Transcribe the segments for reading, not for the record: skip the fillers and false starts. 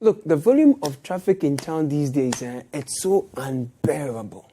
Look, the volume of traffic in town these days, it's so unbearable.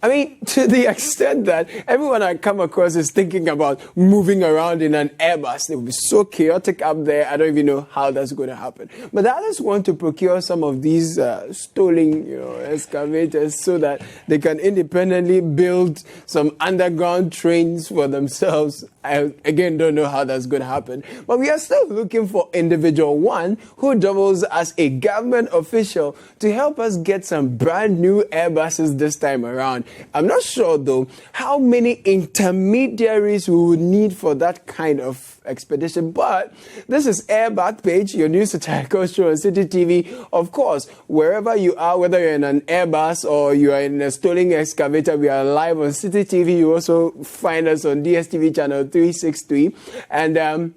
I mean, to the extent that everyone I come across is thinking about moving around in an Airbus. It will be so chaotic up there. I don't even know how that's going to happen. But the others want to procure some of these stolen, excavators so that they can independently build some underground trains for themselves. I, again, don't know how that's going to happen. But we are still looking for individual one who doubles as a government official to help us get some brand new Airbuses this time around. I'm not sure, though, how many intermediaries we would need for that kind of expedition. But this is Backpage, your new satirical show on Citi TV. Of course, wherever you are, whether you're in an Airbus or you are in a stolen excavator, we are live on Citi TV. You also find us on DSTV channel 363. And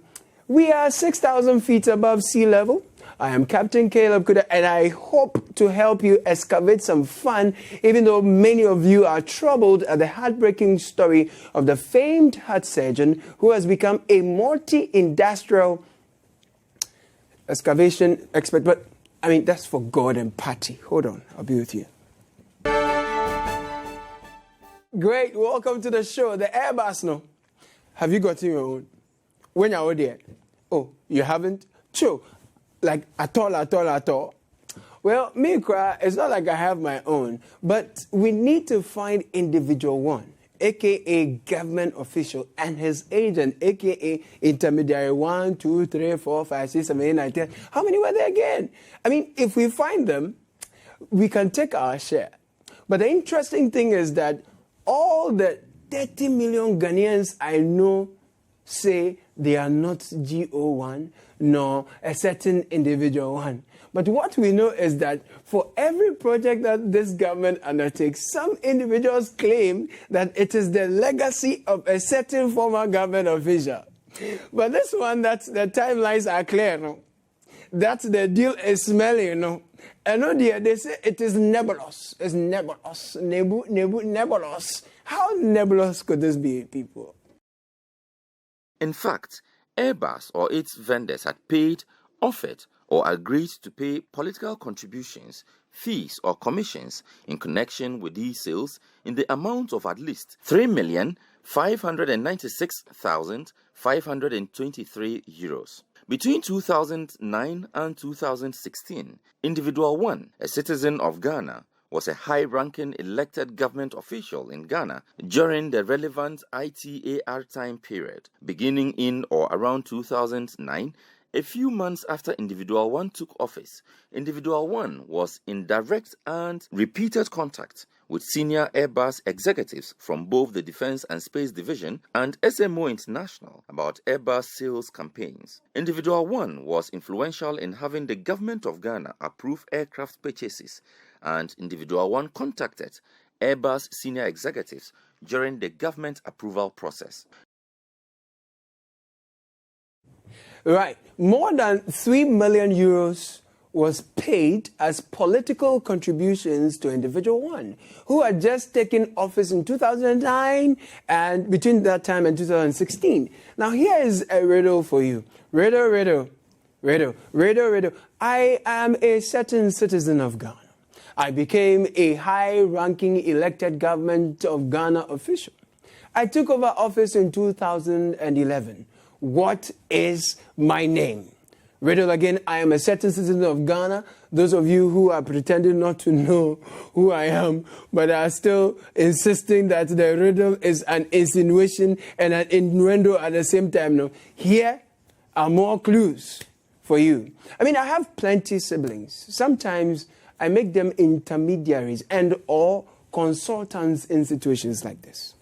we are 6,000 feet above sea level. I am Captain Caleb Kudah, and I hope to help you excavate some fun, even though many of you are troubled at the heartbreaking story of the famed heart surgeon who has become a multi-industrial excavation expert. But, I mean, that's for God and party. Hold on, I'll be with you. Great, welcome to the show. The Airbus, no? Have you gotten your own? When you're there? Oh, you haven't? True. Like, at all. Well, me cry, it's not like I have my own, but we need to find individual one, a.k.a. government official, and his agent, a.k.a. intermediary 1, 2, 3, 4, 5, 6, 7, 8, 9, 10. How many were there again? I mean, if we find them, we can take our share. But the interesting thing is that all the 30 million Ghanaians I know say they are not GO1 nor a certain individual one. But what we know is that for every project that this government undertakes, some individuals claim that it is the legacy of a certain former government official. But this one, that's the timelines are clear, no? That the deal is smelly, no? And no, dear, they say it is nebulous. It's nebulous. Nebulous. How nebulous could this be, people? In fact, Airbus or its vendors had paid, offered, or agreed to pay political contributions, fees, or commissions in connection with these sales in the amount of at least 3,596,523 euros. Between 2009 and 2016, Individual One, a citizen of Ghana, was a high-ranking elected government official in Ghana during the relevant ITAR time period. Beginning in or around 2009, a few months after Individual One took office, Individual One was in direct and repeated contact with senior Airbus executives from both the Defense and Space Division and SMO International about Airbus sales campaigns. Individual One was influential in having the government of Ghana approve aircraft purchases, and Individual One contacted Airbus senior executives during the government approval process. Right. More than 3 million euros was paid as political contributions to Individual One, who had just taken office in 2009 and between that time and 2016. Now, here is a riddle for you. Riddle. I am a certain citizen of Ghana. I became a high-ranking elected government of Ghana official. I took over office in 2011. What is my name? Riddle again, I am a certain citizen of Ghana. Those of you who are pretending not to know who I am, but are still insisting that the riddle is an insinuation and an innuendo at the same time. No, here are more clues for you. I mean, I have plenty siblings. Sometimes I make them intermediaries and or consultants in situations like this.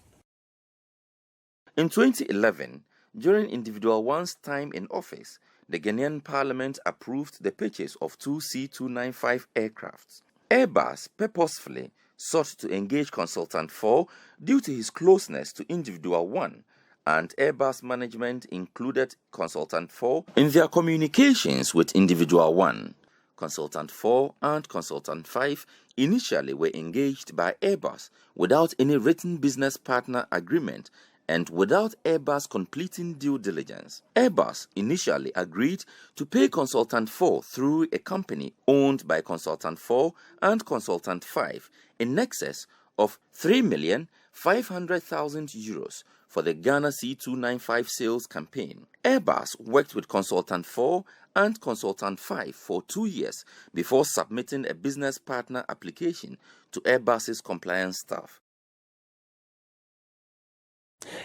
In 2011, during Individual One's time in office, the Ghanaian Parliament approved the purchase of 2 C-295 aircrafts. Airbus purposefully sought to engage Consultant 4 due to his closeness to Individual One, and Airbus management included Consultant 4 in their communications with Individual One. Consultant 4 and Consultant 5 initially were engaged by Airbus without any written business partner agreement and without Airbus completing due diligence. Airbus initially agreed to pay Consultant 4 through a company owned by Consultant 4 and Consultant 5 in excess of €3,500,000 for the Ghana C295 sales campaign. Airbus worked with Consultant 4 and Consultant 5 for 2 years before submitting a business partner application to Airbus's compliance staff.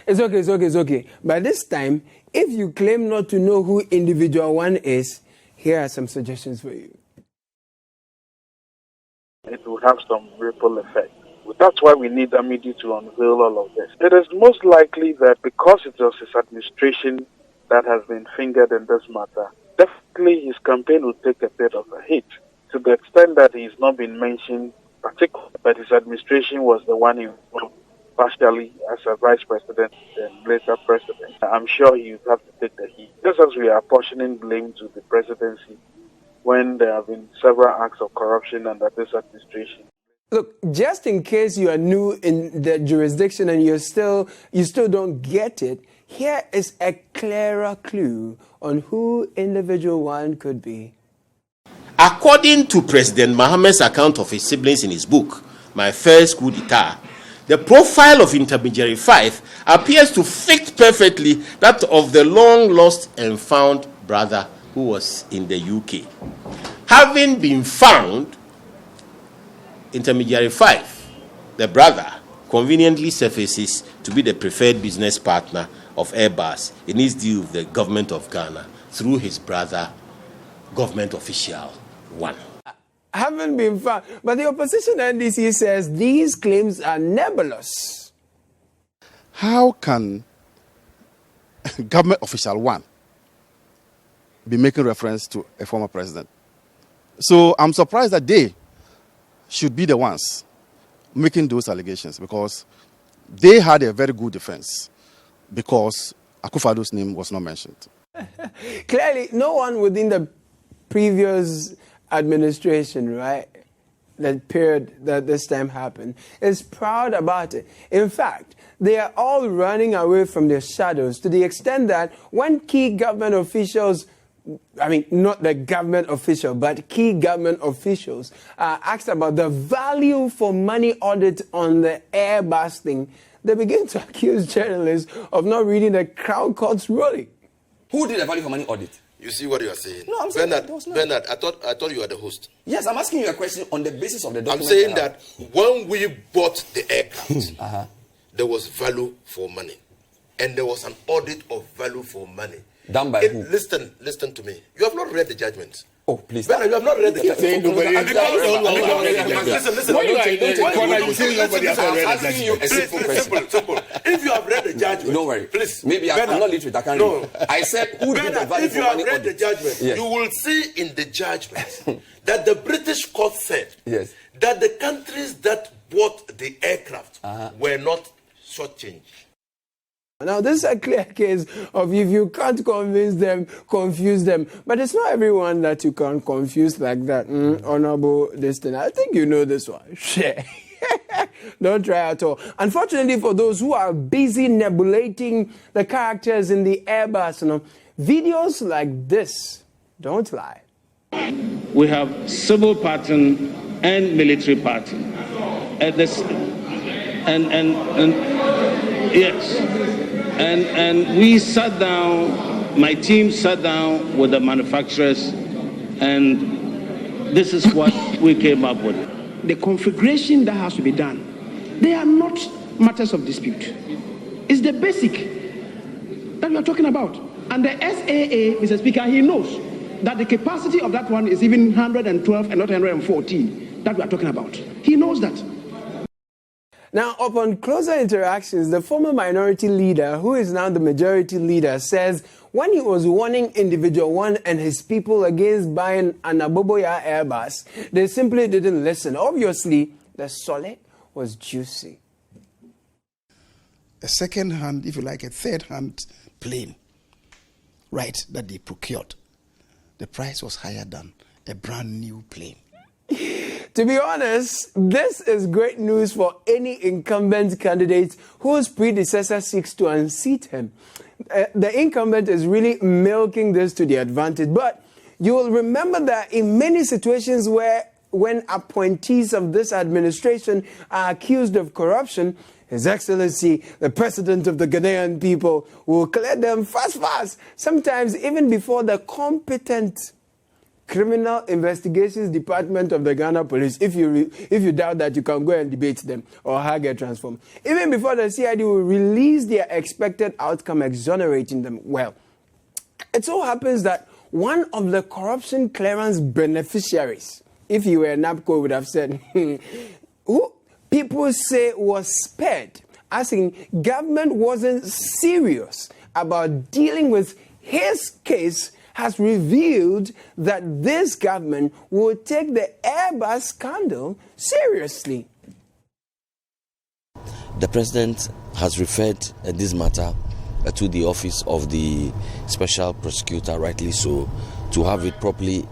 It's okay. By this time, if you claim not to know who individual one is, here are some suggestions for you. It will have some ripple effect. That's why we need Amidi to unveil all of this. It is most likely that because it was his administration that has been fingered in this matter, definitely his campaign will take a bit of a hit to the extent that he's not been mentioned particularly, but his administration was the one involved partially as a vice president and later president. I'm sure he would have to take the heat. Just as we are apportioning blame to the presidency when there have been several acts of corruption under this administration. Look, just in case you are new in the jurisdiction and you still don't get it, here is a clearer clue on who individual one could be. According to President Mohammed's account of his siblings in his book, My First Coup d'etat, the profile of Intermediary 5 appears to fit perfectly that of the long-lost and found brother who was in the UK. Having been found, Intermediary 5, the brother, conveniently surfaces to be the preferred business partner of Airbus in his deal with the government of Ghana through his brother, government official 1. Haven't been found. But the opposition NDC says these claims are nebulous. How can government official 1 be making reference to a former president? So I'm surprised that they should be the ones making those allegations, because they had a very good defense because Akufo-Addo's name was not mentioned. Clearly, no one within the previous administration, right, that period that this time happened, is proud about it. In fact, they are all running away from their shadows to the extent that when key government officials, not the government official, but key government officials asked about the value for money audit on the Airbus thing, they begin to accuse journalists of not reading the Crown Court's ruling. Who did the value for money audit? You see what you are saying? No, I'm saying Bernard, I thought you were the host. Yes, I'm asking you a question on the basis of the document. I'm saying that when we bought the aircraft, there was value for money. And there was an audit of value for money. Done by who? Listen to me. You have not read the judgment. Oh, please. Bernard, you have not read the judgment. Listen. I'm asking you a simple question. Simple. If you have read the judgment, don't worry. Please. Maybe I'm not literate. I can't read. I said, who did the value if for you have money read audit? the judgment, Yes. you will see in the judgment that the British court said Yes. that the countries that bought the aircraft were not shortchanged. Now, this is a clear case of if you can't convince them, confuse them. But it's not everyone that you can confuse like that. Honorable destiny. I think you know this one. Share. Don't try at all. Unfortunately, for those who are busy nebulating the characters in the Airbus, videos like this don't lie. We have civil pattern and military pattern. Yes. And we sat down, my team sat down with the manufacturers, and this is what we came up with. The configuration that has to be done, they are not matters of dispute. It's the basic that we are talking about. And the SAA, Mr. Speaker, he knows that the capacity of that one is even 112 and not 114 that we are talking about. He knows that. Now, upon closer interactions, the former minority leader, who is now the majority leader, says when he was warning Individual 1 and his people against buying an Aboboya Airbus, they simply didn't listen. Obviously, the solid was juicy. A second-hand, if you like, a third-hand plane, right, that they procured. The price was higher than a brand new plane. To be honest, this is great news for any incumbent candidate whose predecessor seeks to unseat him. The incumbent is really milking this to the advantage. But you will remember that in many situations when appointees of this administration are accused of corruption, His Excellency, the President of the Ghanaian people, will clear them fast, sometimes even before the competent Criminal Investigations Department of the Ghana Police. If you doubt that, you can go and debate them or get transformed. Even before the CID will release their expected outcome, exonerating them. Well, it so happens that one of the corruption clearance beneficiaries, if you were NAPCO, would have said, who people say was spared, as in government wasn't serious about dealing with his case, has revealed that this government will take the Airbus scandal seriously. The president has referred this matter to the office of the special prosecutor, rightly so, to have it properly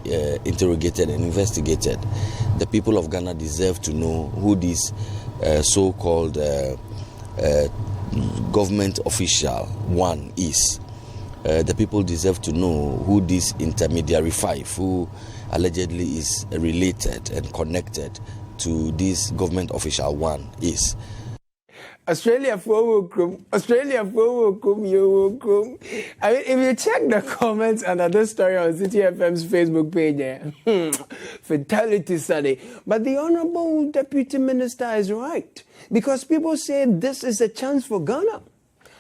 interrogated and investigated. The people of Ghana deserve to know who this so-called government official one is. The people deserve to know who this intermediary five, who allegedly is related and connected to this government official one, is. Australia for Wokum. I mean, if you check the comments under this story on Citi FM's Facebook page, fatality study. But the Honorable Deputy Minister is right, because people say this is a chance for Ghana,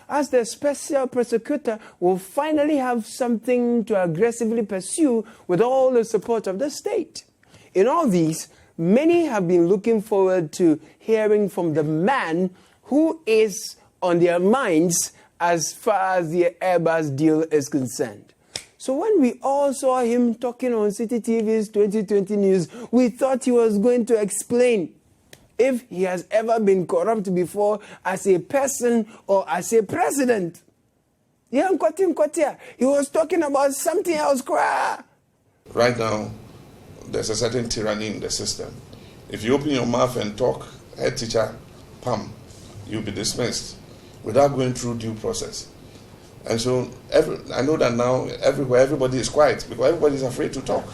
as the special prosecutor will finally have something to aggressively pursue with all the support of the state. In all these, many have been looking forward to hearing from the man who is on their minds as far as the Airbus deal is concerned. So when we all saw him talking on Citi TV's 2020 News, we thought he was going to explain if he has ever been corrupt before as a person or as a president. He was talking about something else. Right now, there's a certain tyranny in the system. If you open your mouth and talk, head teacher, pam, you'll be dismissed without going through due process. And so I know that now everywhere everybody is quiet because everybody is afraid to talk.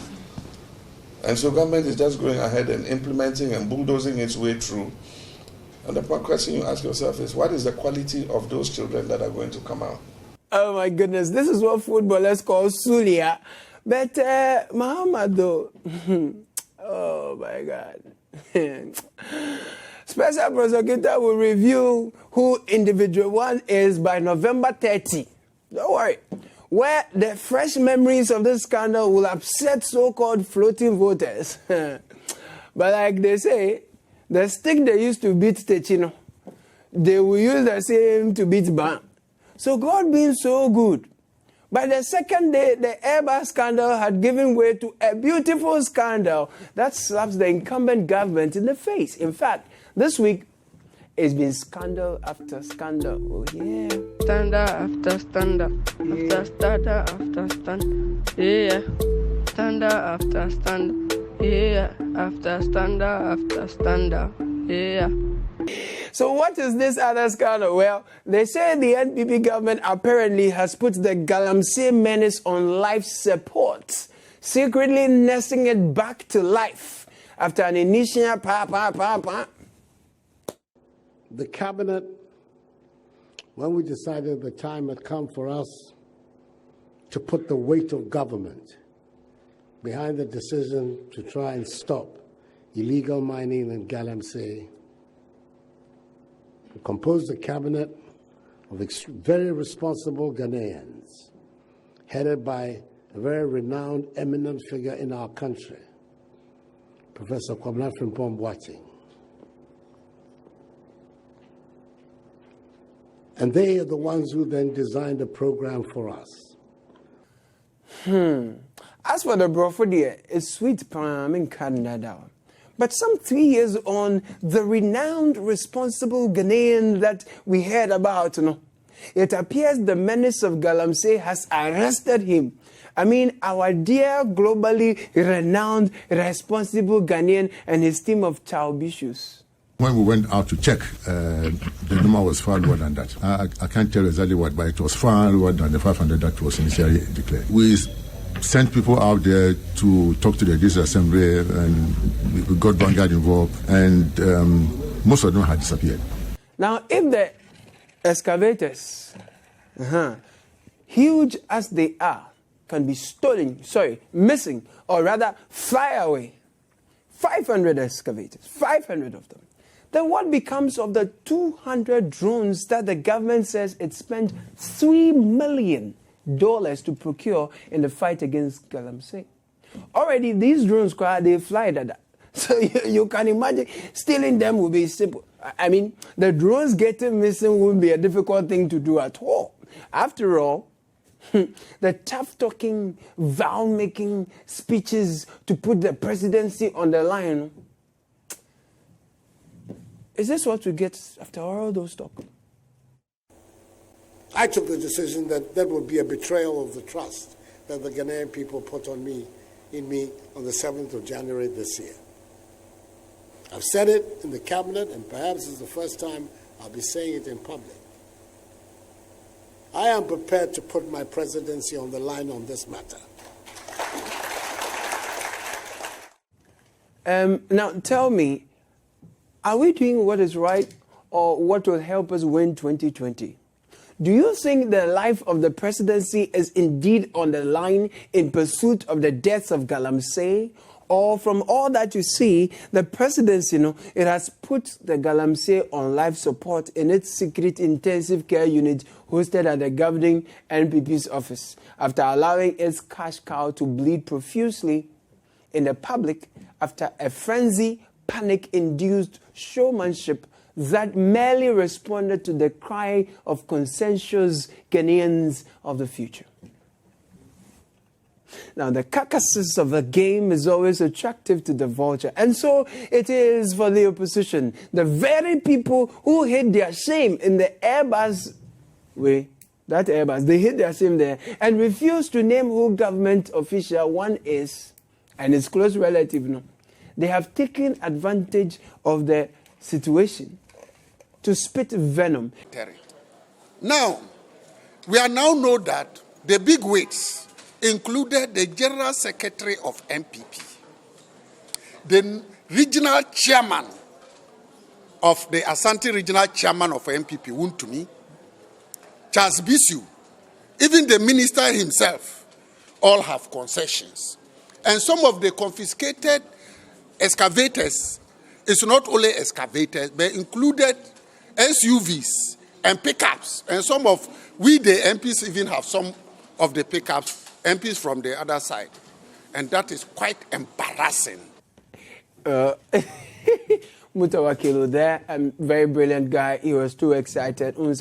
And so government is just going ahead and implementing and bulldozing its way through. And the question you ask yourself is, what is the quality of those children that are going to come out? Oh my goodness, this is what footballers call Sulia. But Muhammad though, oh my God. Special prosecutor will reveal who individual one is by November 30. Don't worry. Where the fresh memories of this scandal will upset so-called floating voters. But like they say, the stick they used to beat Techino, they will use the same to beat Ban. So God being so good, by the second day, the Airbus scandal had given way to a beautiful scandal that slaps the incumbent government in the face. In fact, this week, it's been scandal after scandal. Oh, yeah. Scandal after scandal. After scandal after scandal. Yeah. Scandal after scandal. Yeah. After scandal after scandal. Yeah. So what is this other scandal? Well, they say the NPP government apparently has put the Galamsey menace on life support, secretly nursing it back to life after an initial The cabinet, when we decided the time had come for us to put the weight of government behind the decision to try and stop illegal mining in Galamsey, we composed a cabinet of very responsible Ghanaians, headed by a very renowned, eminent figure in our country, Professor Kwabena Frimpong Boateng. And they are the ones who then designed a program for us. As for the Brofodia, it's sweet palm in Canada. But some 3 years on, the renowned responsible Ghanaian that we heard about, it appears the menace of Galamsey has arrested him I mean, our dear, globally renowned, responsible Ghanaian and his team of Chaubishus. When we went out to check, the number was far lower than that. I can't tell exactly what, but it was far lower than the 500 that was initially declared. We sent people out there to talk to the district assembly, and we got Vanguard involved, and most of them had disappeared. Now, if the excavators, huge as they are, can be stolen, missing, or rather fly away, 500 excavators, 500 of them, then what becomes of the 200 drones that the government says it spent $3 million to procure in the fight against Galamsey? Already, these drones, they fly that. So you can imagine stealing them will be simple. I mean, the drones getting missing wouldn't be a difficult thing to do at all. After all, the tough-talking, vow-making speeches to put the presidency on the line, is this what we get after all those talk? I took the decision that that would be a betrayal of the trust that the Ghanaian people put in me on the 7th of January this year. I've said it in the cabinet, and perhaps it's the first time I'll be saying it in public. I am prepared to put my presidency on the line on this matter. Now, tell me, are we doing what is right or what will help us win 2020? Do you think the life of the presidency is indeed on the line in pursuit of the deaths of Galamsey? Or from all that you see, the presidency, it has put the Galamsey on life support in its secret intensive care unit hosted at the governing NPP's office after allowing its cash cow to bleed profusely in the public after a frenzy, panic-induced showmanship that merely responded to the cry of conscientious Ghanaians of the future. Now, the carcasses of the game is always attractive to the vulture, and so it is for the opposition. The very people who hid their shame in the Airbus way, that Airbus, they hid their shame there and refused to name who government official one is and his close relative. They have taken advantage of the situation to spit venom. Now, we are now know that the big wigs included the General Secretary of MPP, the regional chairman of the Asante Regional Chairman of MPP, Wuntumi, Charles Bisu, even the minister himself, all have concessions. And some of the confiscated excavators is not only excavators, but included SUVs and pickups. And some of we, the MPs, even have some of the pickups, MPs from the other side. And that is quite embarrassing. Mutawa Kudah, a very brilliant guy. He was too excited. But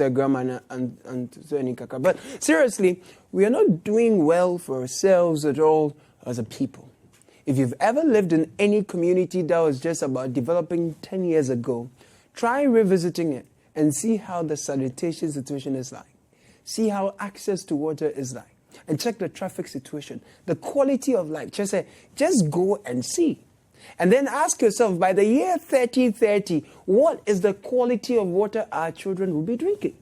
seriously, we are not doing well for ourselves at all as a people. If you've ever lived in any community that was just about developing 10 years ago, try revisiting it and see how the sanitation situation is like. See how access to water is like. And check the traffic situation, the quality of life. Just go and see. And then ask yourself, by the year 3030, what is the quality of water our children will be drinking?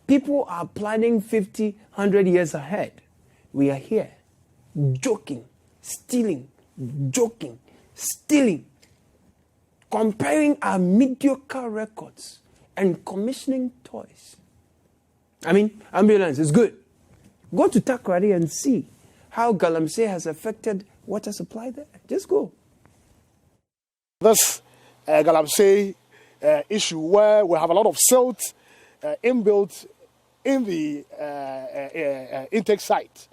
People are planning 50, 100 years ahead. We are here, joking, stealing, joking, stealing, comparing our mediocre records and commissioning toys. I mean, ambulance is good. Go to Takoradi and see how Galamsey has affected water supply there. Just go. This Galamsey issue where we have a lot of silt inbuilt in the intake site.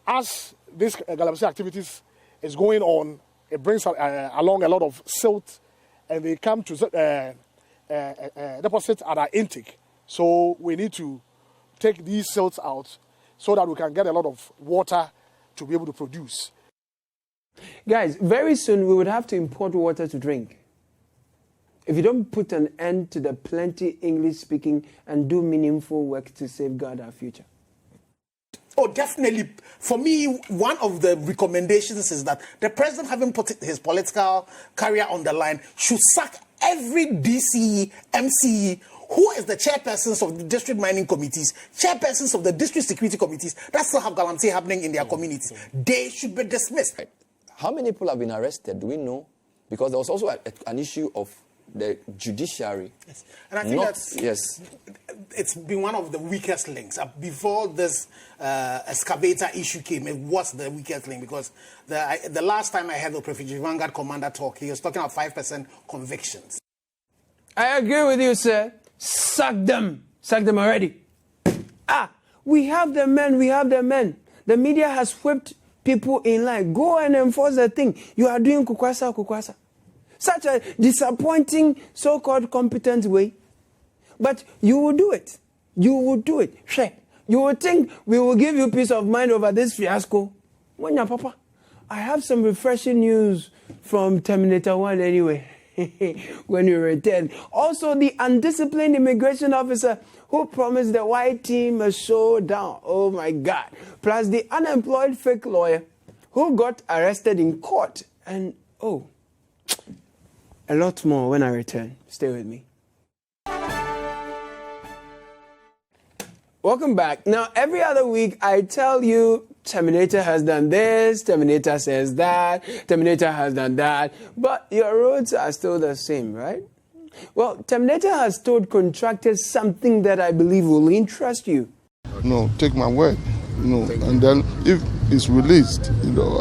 As this Galamsey activities is going on, it brings along a lot of silt, and they come to deposit at our intake. So we need to take these silts out so that we can get a lot of water to be able to produce. Guys, very soon we would have to import water to drink. If you don't put an end to the plenty English speaking and do meaningful work to safeguard our future. Oh, definitely. For me, one of the recommendations is that the president, having put his political career on the line, should sack every DCE, MCE, who is the chairpersons of the district mining committees, chairpersons of the district security committees that still have galamsey happening in their communities. They should be dismissed. How many people have been arrested? Do we know? Because there was also an issue of the judiciary. Yes. And I think it's been one of the weakest links. Before this excavator issue came, it was the weakest link because the last time I heard the Refugee Vanguard commander talk, he was talking about 5% convictions. I agree with you, sir. Sack them. Sack them already. We have the men. We have the men. The media has whipped people in line. Go and enforce the thing. You are doing kukwasa. Such a disappointing so-called competent way. But you will do it. You will do it. You will think we will give you peace of mind over this fiasco. Wanya Papa, I have some refreshing news from Terminator 1 anyway. When you return. Also, the undisciplined immigration officer who promised the white team a showdown. Oh my God. Plus the unemployed fake lawyer who got arrested in court. And a lot more when I return. Stay with me. Welcome back. Now, every other week, I tell you, Terminator has done this, Terminator says that, Terminator has done that, but your roads are still the same, right? Well, Terminator has told contractors something that I believe will interest you. No, take my word. And then if it's released,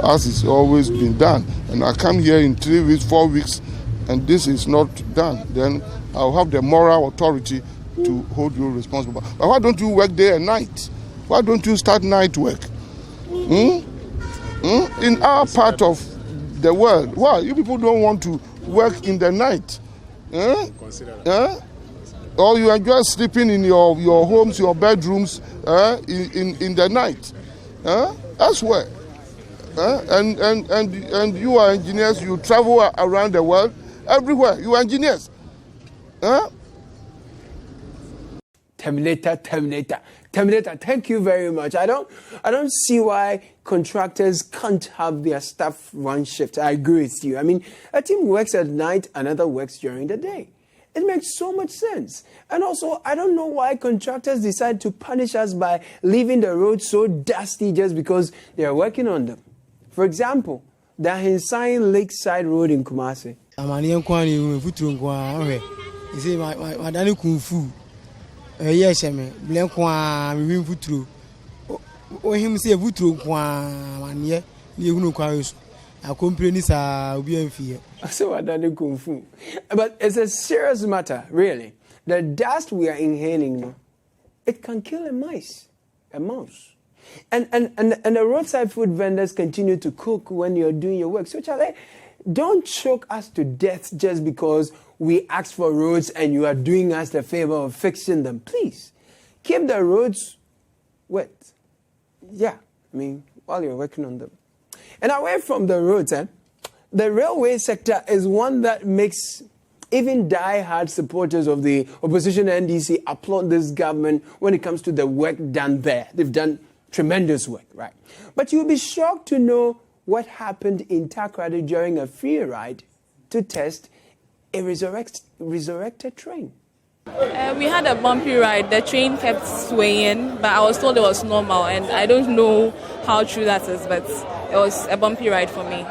as it's always been done, and I come here in 3 weeks, 4 weeks, and this is not done, then I'll have the moral authority to hold you responsible. But why don't you work day and night? Why don't you start night work? In our part of the world, why? You people don't want to work in the night. Or you enjoy sleeping in your homes, your bedrooms, in the night. That's where. And you are engineers, you travel around the world, everywhere. You are engineers. Terminator, thank you very much. I don't see why contractors can't have their staff run shift. I agree with you. I mean, a team works at night, another works during the day. It makes so much sense. And also, I don't know why contractors decide to punish us by leaving the roads so dusty just because they are working on them. For example, the Hinsain Lakeside Road in Kumasi. Yes, Blanqua, we futuro. Or him say Vutro, 1 year, you know, Quarus. Our companies are being fear. So I don't kung fu. But it's a serious matter, really. The dust we are inhaling, it can kill a mouse. And the roadside food vendors continue to cook when you're doing your work. So, Charlie, don't choke us to death just because we asked for roads and you are doing us the favor of fixing them. Please, keep the roads wet. Yeah, while you're working on them. And away from the roads, the railway sector is one that makes even die-hard supporters of the opposition NDC applaud this government when it comes to the work done there. They've done tremendous work, right? But you'll be shocked to know what happened in Takoradi during a free ride to test a resurrected train. We had a bumpy ride. The train kept swaying, but I was told it was normal, and I don't know how true that is, but it was a bumpy ride for me.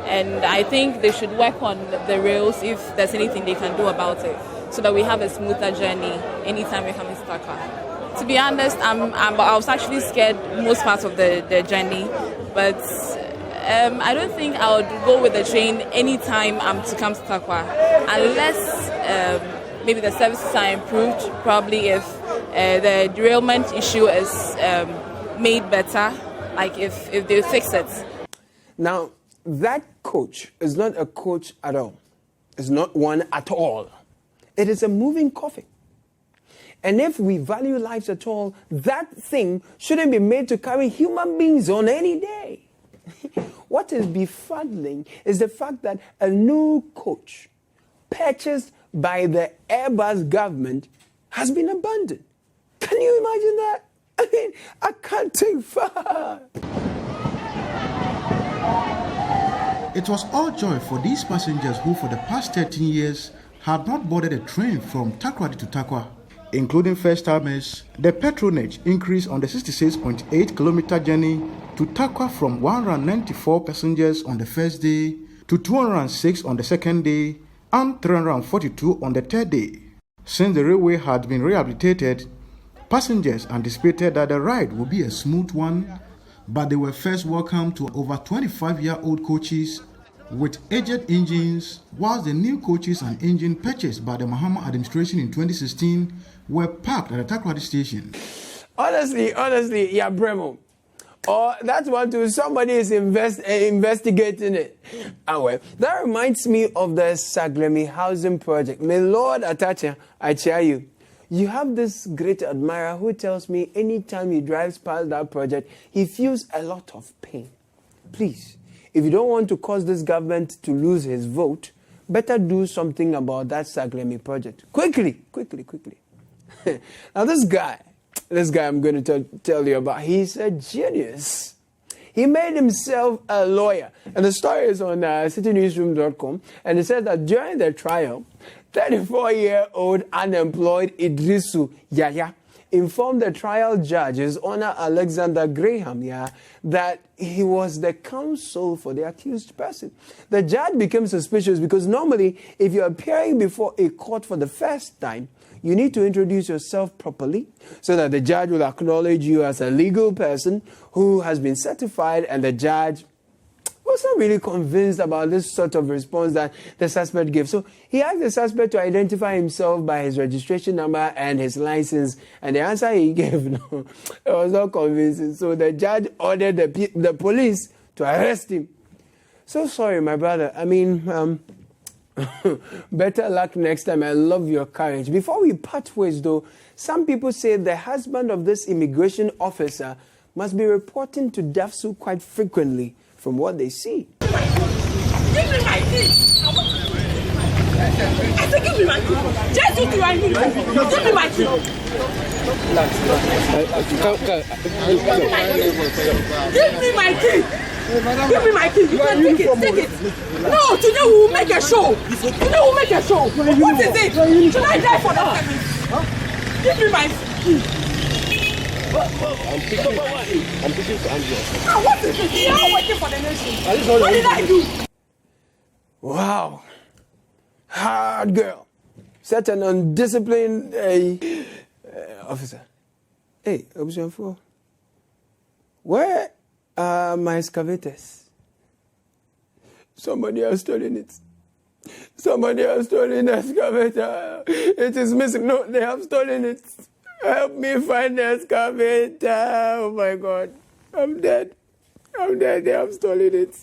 And I think they should work on the rails if there's anything they can do about it, so that we have a smoother journey anytime we come into Takwa. To be honest, I was actually scared most parts of the journey, but I don't think I would go with the train anytime I'm to come to Takwa, unless maybe the services are improved, probably if the derailment issue is made better, like if they fix it. Now, that coach is not a coach at all. It's not one at all. It is a moving coffin. And if we value lives at all, that thing shouldn't be made to carry human beings on any day. What is befuddling is the fact that a new coach purchased by the Airbus government has been abandoned. Can you imagine that? I mean, I can't think far. It was all joy for these passengers who for the past 13 years had not boarded a train from Takoradi to Tarkwa. Including first-timers, the patronage increased on the 66.8-kilometer journey to Tarkwa from 194 passengers on the first day to 206 on the second day and 342 on the third day. Since the railway had been rehabilitated, passengers anticipated that the ride would be a smooth one, but they were first welcomed to over 25-year-old coaches with aged engines, whilst the new coaches and engine purchased by the Mahama administration in 2016 were parked at the Takoradi station. Honestly, yeah, Bremo. Or that's one too. Somebody is investigating it. Well, that reminds me of the Saglemi housing project. May Lord Atacha, I tell you, you have this great admirer who tells me anytime he drives past that project, he feels a lot of pain. Please, if you don't want to cause this government to lose his vote, better do something about that Saglemi project. Quickly. Now this guy I'm going to tell you about, he's a genius. He made himself a lawyer. And the story is on citinewsroom.com. And it says that during the trial, 34-year-old unemployed Idrisu Yaya informed the trial judge, His Honor Alexander Graham, that he was the counsel for the accused person. The judge became suspicious because normally, if you're appearing before a court for the first time, you need to introduce yourself properly so that the judge will acknowledge you as a legal person who has been certified, and the judge was not really convinced about this sort of response that the suspect gave. So he asked the suspect to identify himself by his registration number and his license, and the answer he gave, no, it was not convincing. So the judge ordered the police to arrest him. So sorry, my brother. I mean, better luck next time. I love your courage. Before we part ways, though, some people say the husband of this immigration officer must be reporting to DAFSU quite frequently from what they see. Give me my key. I said, give me my key. Just you to give me my key. Give me my key. Give me my key. You can take it. Take it. No, today we will make a show. Today we will make a show. What is it? Should I die for that? Give me my key. I'm picking for Andrew. What is it? You are working for the nation. What did I do? Wow. Hard girl. Such an undisciplined officer. Hey, option 4. Where are my excavators? Somebody has stolen it. Somebody has stolen the excavator. It is missing. No, they have stolen it. Help me find the excavator. Oh my God. I'm dead. They have stolen it.